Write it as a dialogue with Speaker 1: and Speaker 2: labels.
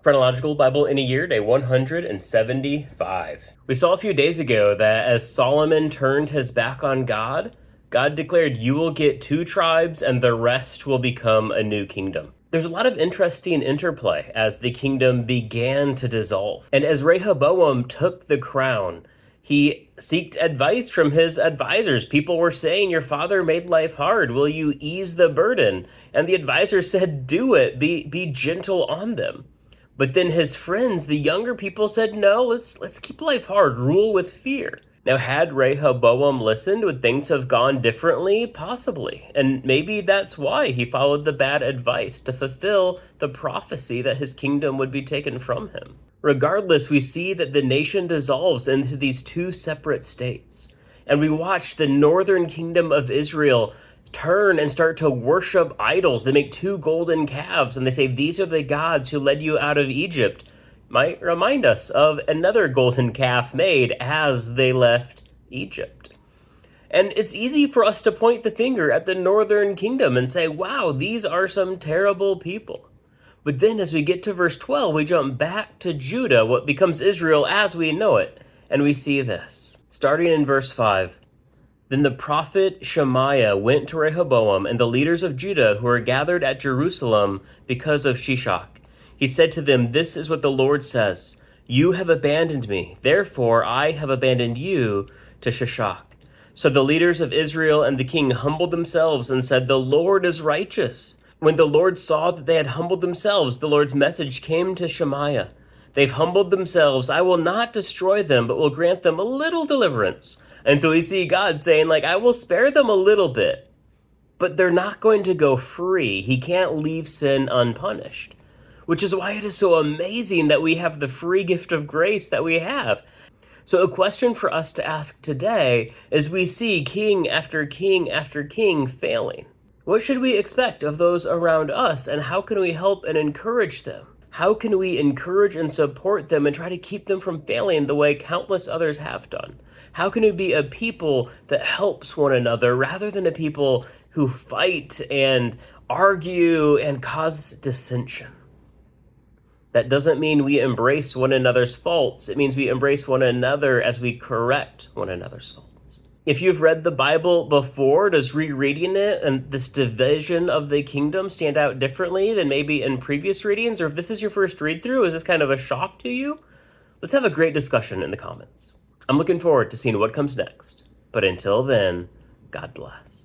Speaker 1: Chronological Bible in a Year, day 175. We saw a few days ago that as Solomon turned his back on God, God declared, "You will get two tribes and the rest will become a new kingdom." There's a lot of interesting interplay as the kingdom began to dissolve. And as Rehoboam took the crown, he sought advice from his advisors. People were saying, "Your father made life hard. Will you ease the burden?" And the advisors said, "Do it. Be gentle on them." But then his friends, the younger people, said, "No, let's keep life hard, rule with fear." Now, had Rehoboam listened, would things have gone differently? Possibly. And maybe that's why he followed the bad advice to fulfill the prophecy that his kingdom would be taken from him. Regardless, we see that the nation dissolves into these two separate states. And we watch the northern kingdom of Israel turn and start to worship idols. They make two golden calves and they say, "These are the gods who led you out of Egypt." Might remind us of another golden calf made as they left Egypt. And it's easy for us to point the finger at the northern kingdom and say, wow, these are some terrible people. But then as we get to verse 12, we jump back to Judah, what becomes Israel as we know it, and we see this. Starting in verse 5. Then the prophet Shemaiah went to Rehoboam and the leaders of Judah who were gathered at Jerusalem because of Shishak. He said to them, "This is what the Lord says. You have abandoned me. Therefore, I have abandoned you to Shishak." So the leaders of Israel and the king humbled themselves and said, "The Lord is righteous." When the Lord saw that they had humbled themselves, the Lord's message came to Shemaiah. "They've humbled themselves. I will not destroy them, but will grant them a little deliverance." And so we see God saying, I will spare them a little bit, but they're not going to go free. He can't leave sin unpunished, which is why it is so amazing that we have the free gift of grace that we have. So a question for us to ask today is we see king after king after king failing. What should we expect of those around us, and how can we help and encourage them? How can we encourage and support them and try to keep them from failing the way countless others have done? How can we be a people that helps one another rather than a people who fight and argue and cause dissension? That doesn't mean we embrace one another's faults. It means we embrace one another as we correct one another's faults. If you've read the Bible before, does rereading it and this division of the kingdom stand out differently than maybe in previous readings? Or if this is your first read through, is this kind of a shock to you? Let's have a great discussion in the comments. I'm looking forward to seeing what comes next. But until then, God bless.